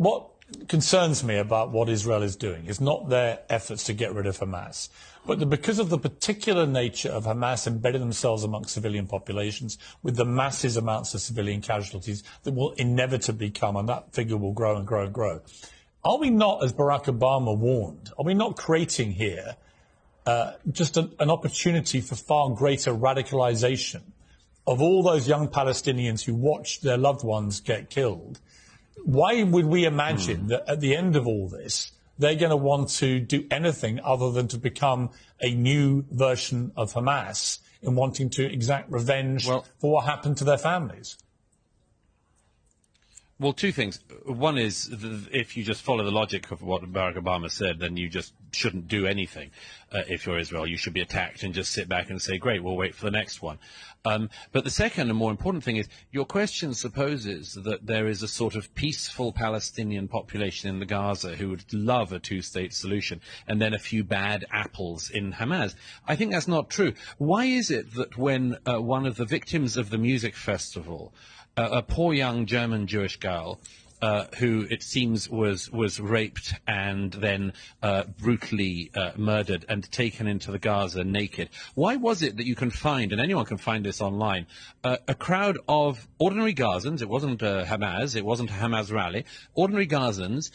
What concerns me about what Israel is doing is not their efforts to get rid of Hamas, but because of the particular nature of Hamas embedding themselves amongst civilian populations with the massive amounts of civilian casualties that will inevitably come, and that figure will grow and grow and grow. Are we not, as Barack Obama warned, are we not creating here just an opportunity for far greater radicalization of all those young Palestinians who watched their loved ones get killed? Why would we imagine that at the end of all this, they're going to want to do anything other than to become a new version of Hamas in wanting to exact revenge for what happened to their families? Well, two things. One is, if you just follow the logic of what Barack Obama said, then you just shouldn't do anything. If you're Israel, you should be attacked and just sit back and say, great, we'll wait for the next one. But the second and more important thing is, your question supposes that there is a sort of peaceful Palestinian population in the Gaza who would love a two-state solution, and then a few bad apples in Hamas. I think that's not true. Why is it that when one of the victims of the music festival, a poor young German Jewish girl, who it seems was raped and then brutally murdered and taken into the Gaza naked. Why was it that you can find, and anyone can find this online, a crowd of ordinary Gazans? It wasn't Hamas, it wasn't a Hamas rally. Ordinary Gazans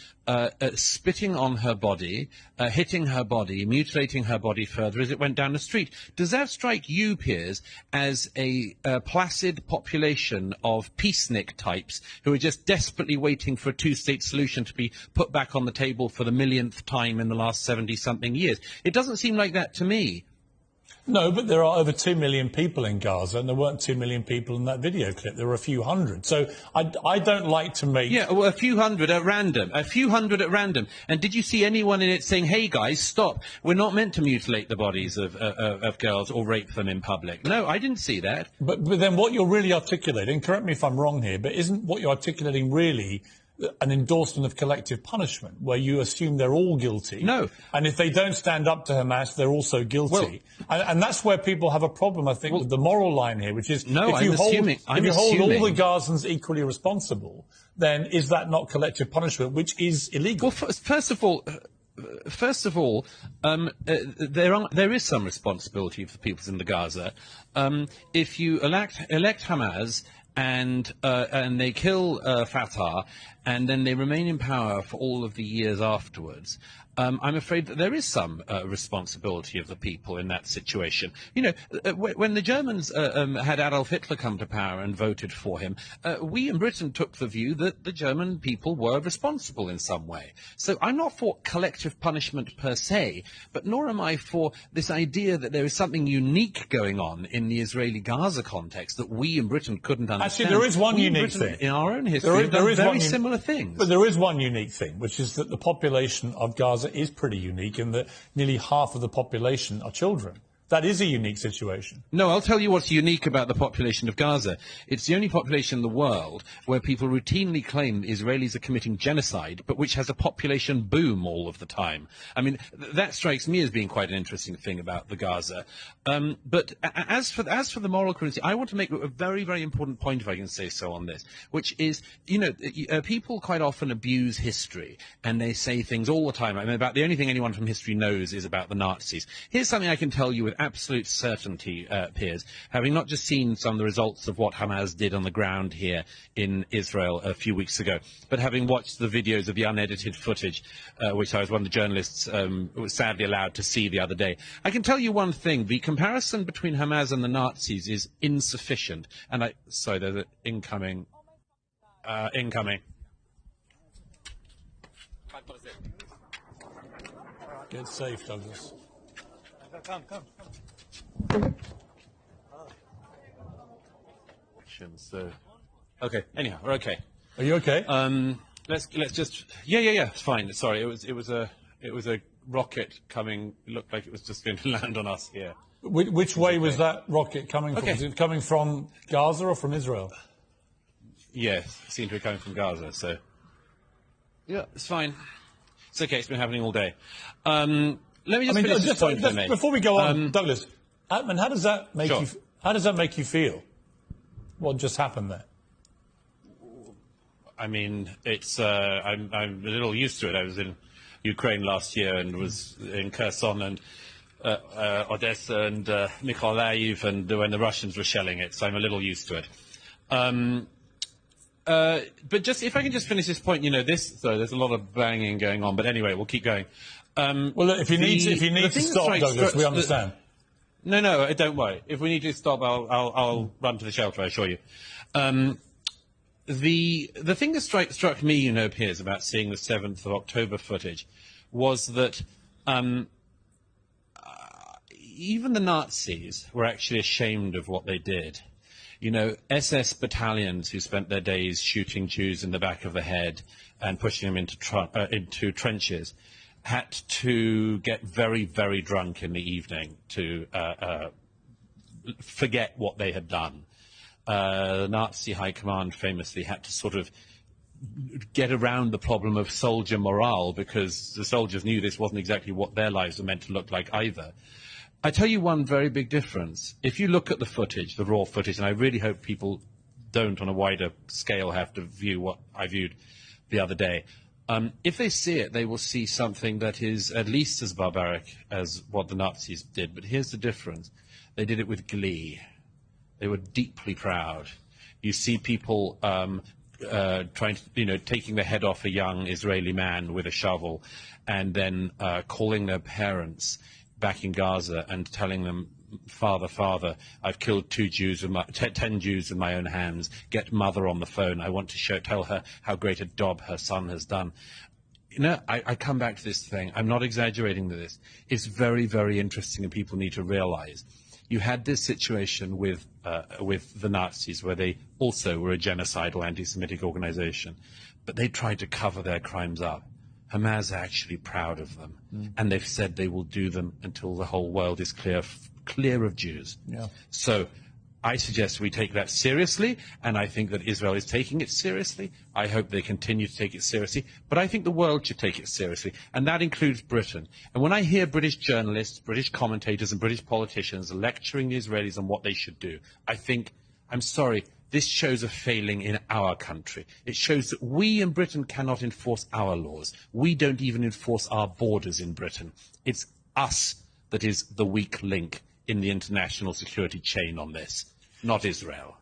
spitting on her body, hitting her body, mutilating her body further as it went down the street. Does that strike you, Piers, as a placid population of peacenik types who are just desperately waiting for a two-state solution to be put back on the table for the millionth time in the last 70-something years? It doesn't seem like that to me. No, but there are over 2 million people in Gaza, and there weren't 2 million people in that video clip. There were a few hundred. So I don't like to make... Yeah, well, a few hundred at random. A few hundred at random. And did you see anyone in it saying, hey, guys, stop. We're not meant to mutilate the bodies of girls or rape them in public? No, I didn't see that. But then what you're really articulating, correct me if I'm wrong here, but isn't what you're articulating really an endorsement of collective punishment, where you assume they're all guilty? No. And if they don't stand up to Hamas, they're also guilty. Well, and that's where people have a problem, I think, with the moral line here, which is if you hold all the Gazans equally responsible, then is that not collective punishment, which is illegal? Well, first of all, there is some responsibility for the peoples in the Gaza. If you elect Hamas and they kill Fatah, and then they remain in power for all of the years afterwards, I'm afraid that there is some responsibility of the people in that situation. You know, when the Germans had Adolf Hitler come to power and voted for him, we in Britain took the view that the German people were responsible in some way. So I'm not for collective punishment per se, but nor am I for this idea that there is something unique going on in the Israeli-Gaza context that we in Britain couldn't understand. Actually, there is one unique thing. In our own history, there is very similar things. But there is one unique thing, which is that the population of Gaza is pretty unique in that nearly half of the population are children. That is a unique situation. No, I'll tell you what's unique about the population of Gaza. It's the only population in the world where people routinely claim Israelis are committing genocide, but which has a population boom all of the time. I mean, that strikes me as being quite an interesting thing about the Gaza. But as for the moral currency, I want to make a very, very important point, if I can say so, on this, which is, you know, people quite often abuse history, and they say things all the time. I mean, about the only thing anyone from history knows is about the Nazis. Here's something I can tell you with absolute certainty, Piers, having not just seen some of the results of what Hamas did on the ground here in Israel a few weeks ago, but having watched the videos of the unedited footage, which I was one of the journalists was sadly allowed to see the other day. I can tell you one thing: the comparison between Hamas and the Nazis is insufficient. And sorry, there's an incoming. Get safe, Douglas. Come. So, okay. Anyhow, we're okay. Are you okay? Let's just. Yeah. It's fine. Sorry, it was a rocket coming. It looked like it was just going to land on us here. Which way was that rocket coming from? Was it coming from Gaza or from Israel? Yes, it seemed to be coming from Gaza. So, yeah, it's fine. It's okay. It's been happening all day. Let me just finish this point I made. Before we go on, Douglas, Atman, how does that make you? How does that make you feel? What just happened there? I mean, it's I'm a little used to it. I was in Ukraine last year and was in Kherson and Odessa and Mykolaiv, and when the Russians were shelling it, so I'm a little used to it. But just if I can just finish this point, you know, there's a lot of banging going on, but anyway, we'll keep going. Well, look, if you need to stop, Douglas, we understand. No, don't worry. If we need to stop, I'll run to the shelter, I assure you. The thing that struck me, you know, Piers, about seeing the 7th of October footage was that even the Nazis were actually ashamed of what they did. You know, SS battalions who spent their days shooting Jews in the back of the head and pushing them into trenches had to get very, very drunk in the evening to forget what they had done. The Nazi high command famously had to sort of get around the problem of soldier morale because the soldiers knew this wasn't exactly what their lives were meant to look like either. I tell you one very big difference. If you look at the footage, the raw footage, and I really hope people don't on a wider scale have to view what I viewed the other day, if they see it, they will see something that is at least as barbaric as what the Nazis did. But here's the difference. They did it with glee. They were deeply proud. You see people trying to, you know, taking the head off a young Israeli man with a shovel and then calling their parents back in Gaza and telling them, Father, Father, I've killed 10 Jews with my own hands. Get mother on the phone. I want to tell her how great a job her son has done. You know, I come back to this thing. I'm not exaggerating this. It's very, very interesting, and people need to realize. You had this situation with the Nazis, where they also were a genocidal anti-Semitic organization, but they tried to cover their crimes up. Hamas are actually proud of them, and they've said they will do them until the whole world is clear of Jews. Yeah. So I suggest we take that seriously, and I think that Israel is taking it seriously. I hope they continue to take it seriously, but I think the world should take it seriously, and that includes Britain. And when I hear British journalists, British commentators, and British politicians lecturing the Israelis on what they should do, I think, I'm sorry, this shows a failing in our country. It shows that we in Britain cannot enforce our laws. We don't even enforce our borders in Britain. It's us that is the weak link in the international security chain on this, not Israel.